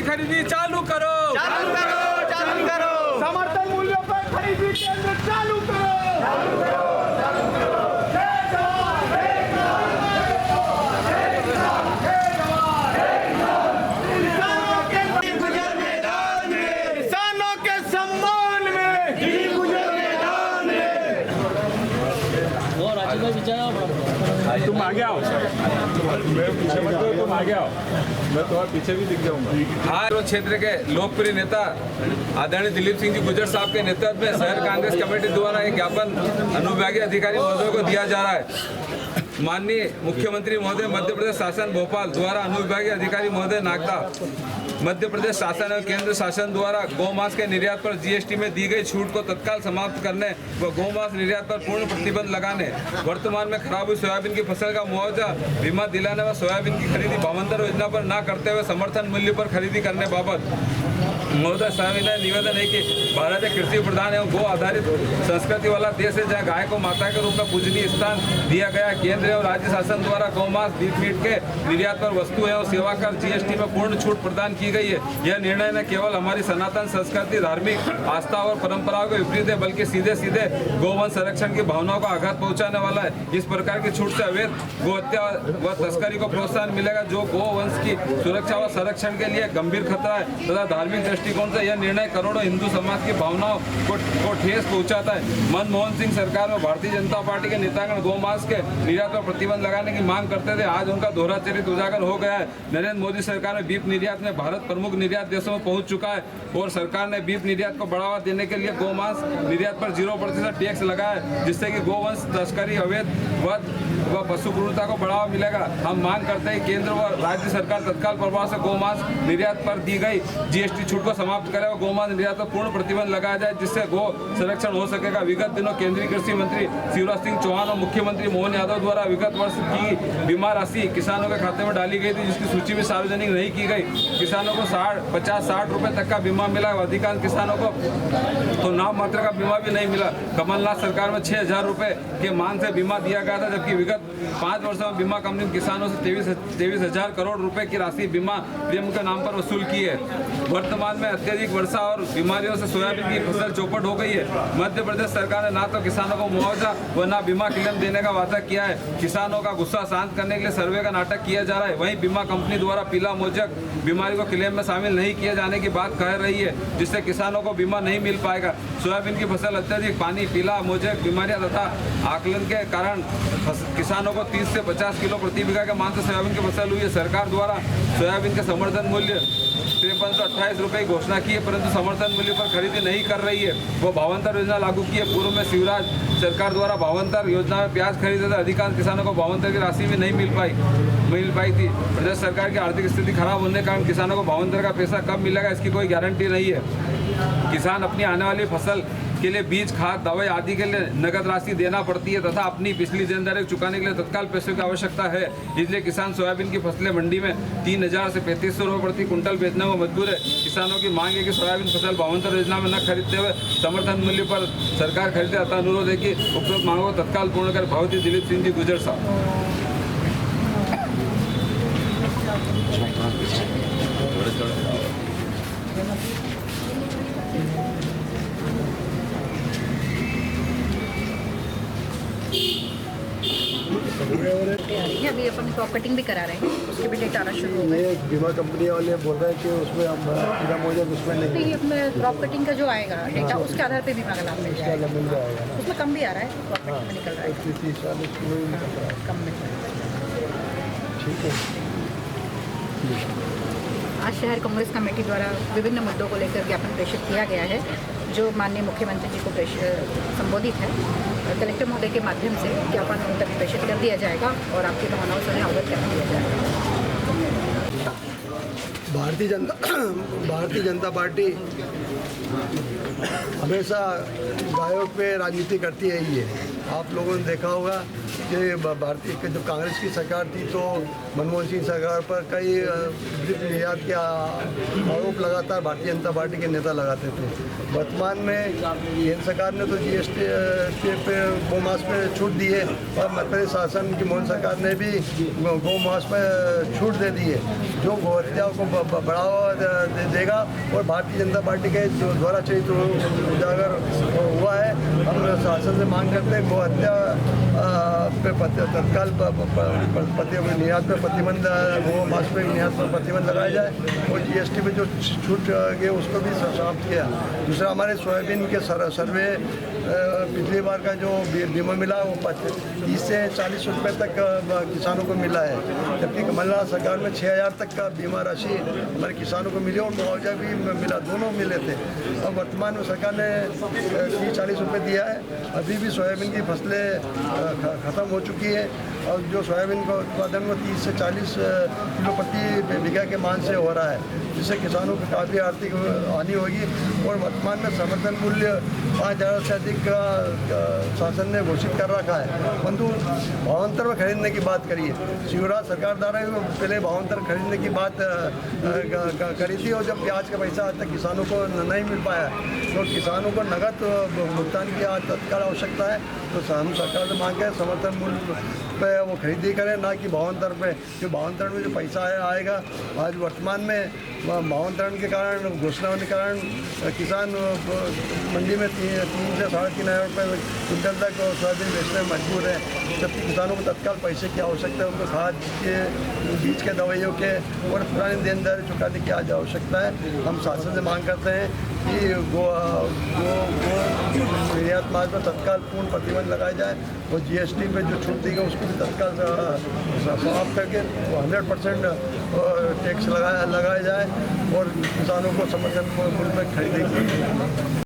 की खरीदी चालू करो, चालू करो, चालू करो। समर्थन मूल्यों पर खरीदी केंद्र चालू करो, चालू करो, चालू करो। किसानों के सम्मान में तुम आगे आओ, मेरे पीछे मत दो, तुम आगे आओ, मैं तुम्हारे पीछे भी दिख जाऊंगा। आज क्षेत्र के लोकप्रिय नेता आदरणीय दिलीप सिंह जी गुजर साहब के नेतृत्व में शहर कांग्रेस कमेटी द्वारा एक ज्ञापन अनुविभागीय अधिकारी महोदय को दिया जा रहा है। माननीय मुख्यमंत्री महोदय मध्य प्रदेश शासन भोपाल द्वारा अनुविभागीय अधिकारी महोदय नागदा मध्य प्रदेश शासन और केंद्र शासन द्वारा गौमांस के निर्यात पर जीएसटी में दी गई छूट को तत्काल समाप्त करने व गौमांस निर्यात पर पूर्ण प्रतिबंध लगाने, वर्तमान में खराब हुई सोयाबीन की फसल का मुआवजा बीमा दिलाने व सोयाबीन की खरीदी भावांतर योजना पर न करते हुए समर्थन मूल्य पर खरीदी करने बाबत महोदय सविनय निवेदन है कि भारत एक कृषि प्रधान एवं गो आधारित संस्कृति वाला देश है, जहाँ गाय को माता के रूप में पूजनीय स्थान दिया गया। केंद्र एवं राज्य शासन द्वारा गौमांस बीफ मीट के निर्यात पर वस्तु एवं सेवा कर जीएसटी में पूर्ण छूट प्रदान की गई है। यह निर्णय न केवल हमारी सनातन संस्कृति, धार्मिक आस्था और परंपराओं के विपरीत है, बल्कि सीधे सीधे गौवंश संरक्षण की भावनाओं को आघात पहुंचाने वाला है। इस प्रकार की छूट से अवैध गोहत्या व तस्करी को प्रोत्साहन मिलेगा, जो गौवंश की सुरक्षा व संरक्षण के लिए गंभीर खतरा है तथा धार्मिक दृष्टिकोण से यह निर्णय करोड़ों हिंदू समाज की भावनाओं को ठेस पहुंचाता है। मनमोहन सिंह सरकार में भारतीय जनता पार्टी के नेतागण गौमांस के निर्यात पर प्रतिबंध लगाने की मांग करते थे, आज उनका दोहरा चरित्र उजागर हो गया है। नरेंद्र मोदी सरकार में बीफ निर्यात में भारत प्रमुख निर्यात देशों में पहुंच चुका है और सरकार ने बीफ निर्यात को बढ़ावा देने के लिए गौमांस निर्यात पर 0% टैक्स लगाया है, जिससे कि गौवंश तस्करी, अवैध वध व पशु क्रूरता को बढ़ावा मिलेगा। हम मांग करते हैं केंद्र व राज्य सरकार तत्काल प्रभाव से गौमांस निर्यात पर दी गई जीएसटी छूट को समाप्त करे और गौमांस निर्यात पर पूर्ण प्रतिबंध लगाया जाए, जिससे गौ संरक्षण हो सकेगा। विगत दिनों केंद्रीय कृषि मंत्री शिवराज सिंह चौहान और मुख्यमंत्री मोहन यादव द्वारा विगत वर्ष की बीमा राशि किसानों के खाते में डाली गई थी, जिसकी सूची भी सार्वजनिक नहीं की गई। किसानों को 50-60 रुपए तक का बीमा मिला, अधिकांश किसानों को तो नाम मात्र का बीमा भी नहीं मिला। कमलनाथ सरकार में 6,000 रुपए के मान से बीमा दिया गया था, जबकि विगत 5 वर्षों में बीमा कंपनी किसानों से 23,000 करोड़ रुपए की राशि बीमा प्रीमियम के नाम पर वसूल की है। वर्तमान में अत्यधिक वर्षा और बीमारियों से सोयाबीन की फसल चौपट हो गई है। मध्य प्रदेश सरकार ने ना तो किसानों को मुआवजा व ना बीमा क्लेम देने का वादा किया है। किसानों का गुस्सा शांत करने के लिए सर्वे का नाटक किया जा रहा है। वहीं बीमा कंपनी द्वारा पीला मोजक बीमारी को क्लेम में शामिल नहीं किए जाने की बात कह रही है, जिससे किसानों को बीमा नहीं मिल पाएगा। सोयाबीन की फसल अत्यधिक पानी, पीला मोजक बीमारियां तथा आकलन के कारण किसानों को 30 से 50 किलो प्रति बीघा के मान से सोयाबीन की फसल हुई है। सरकार द्वारा सोयाबीन के समर्थन मूल्य 5328 रुपए की घोषणा की है, परंतु समर्थन मूल्य पर खरीदी नहीं कर रही है। वो भावांतर योजना लागू की है। पूर्व में शिवराज सरकार द्वारा भावांतर योजना में प्याज खरीदे थे, अधिकांश किसानों को भावांतर की राशि भी नहीं मिल पाई थी। प्रदेश सरकार की आर्थिक स्थिति खराब होने के कारण किसानों को भावांतर का पैसा कब मिलेगा, इसकी कोई गारंटी नहीं है। किसान अपनी आने वाली फसल के लिए बीज, खाद, दवाई आदि के लिए नगद राशि देना पड़ती है तथा अपनी पिछली देनदारी चुकाने के लिए तत्काल पैसों की आवश्यकता है। इसलिए किसान सोयाबीन की फसलें मंडी में 3,000 से 3500 रुपये प्रति कुंटल बेचने को मजबूर है। किसानों की मांग है कि सोयाबीन फसल भावांतर योजना में न खरीदते हुए समर्थन मूल्य पर सरकार खरीदे। अतः अनुरोध है कि उपरोक्त मांगों को तत्काल पूर्ण कर भगवती दिलीप सिंह जी गुजर साहब। अभी अपन क्रॉप कटिंग भी करा रहे हैं, उसके भी डेट आना शुरू हो गए। ये बीमा कंपनी वाले बोल रहे हैं कि उसमें हम पूरा मौजूद उसमें नहीं, इसमें क्रॉप कटिंग का जो आएगा डेटा उसके आधार पे बीमा का लाभ मिल जाएगा। मिल जाएगा, उसमें कम भी आ रहा है, क्रॉप कटिंग में निकल रहा है 30-40 किलो ही निकल रहा है। कम मिल रहा है। ठीक है। आज शहर कांग्रेस कमेटी द्वारा विभिन्न मुद्दों को लेकर ज्ञापन प्रेषित किया गया है, जो माननीय मुख्यमंत्री जी को संबोधित है। कलेक्टर महोदय के माध्यम से ज्ञापन उन तक प्रेषित कर दिया जाएगा और आपकी भावनाओं से अवगत कर दिया जाएगा। भारतीय जनता पार्टी हमेशा गायों पे राजनीति करती रही है। आप लोगों ने देखा होगा कि भारतीय जो कांग्रेस की सरकार थी तो मनमोहन सिंह सरकार पर कई निर्यात के आरोप लगातार भारतीय जनता पार्टी के नेता लगाते थे। वर्तमान में केंद्र सरकार ने तो जीएसटी पे गौमांस पे छूट दी है और मध्य प्रदेश शासन की मोदी सरकार ने भी गौमांस पे छूट दे दी है, जो गौ हत्याओं को बढ़ावा देगा और भारतीय जनता पार्टी के जो द्वारा चरित्र उजागर हुआ है। हम शासन से मांग करते हैं गौ हत्या पे तत्काल निर्यात पर प्रतिबंध, गौ मांस पे निर्यात पर प्रतिबंध लगाया जाए और जीएसटी पे जो छूट गए उसको भी समाप्त किया। दूसरा, हमारे सोयाबीन के सर्वे पिछली बार का जो बीमा मिला वो 30 से 40 रुपये तक किसानों को मिला है, जबकि कमलनाथ सरकार में 6,000 तक का बीमा राशि हमारे किसानों को मिली और मुआवजा भी मिला, दोनों मिले थे। अब वर्तमान में सरकार ने 30-40 रुपये दिया है। अभी भी सोयाबीन की फसलें ख़त्म हो चुकी है और जो सोयाबीन का उत्पादन वो 30 से 40 किलो प्रति बीघा के मान से हो रहा है, जिससे किसानों को काफ़ी आर्थिक हानि होगी। और वर्तमान में समर्थन मूल्य 5,000 से अधिक का शासन ने घोषित कर रखा है, परंतु भावांतर में खरीदने की बात करिए। शिवराज सरकार द्वारा पहले भावांतर खरीदने की बात करी थी और जब प्याज का पैसा आज तक किसानों को नहीं मिल पाया तो किसानों को नकद भुगतान की आज तत्काल आवश्यकता है। तो हम सरकार से मांग है समर्थन मूल्य पे वो खरीदी करें, ना कि भावांतर पे। जो भावांतर में जो पैसा आएगा आज वर्तमान में भावांतरण के कारण, घोषणा होने के कारण किसान मंडी में 3 से 3,500 रुपये क्विंटल तक सोयाबीन बेचने में मजबूर है, जबकि किसानों को तत्काल पैसे की आवश्यकता है, उनको खाद के, बीज के, दवाइयों के और पुरानी देनदारी चुकाने की आज आवश्यकता है। हम शासन से मांग करते हैं कि गो निर्यात माल पर तत्काल पूर्ण प्रतिबंध लगाया जाए और जीएसटी पे जो छूट दी गई उसको भी तत्काल समाप्त करके 100% टैक्स लगाया जाए और किसानों को समर्थन मूल्य में खरीदेगी।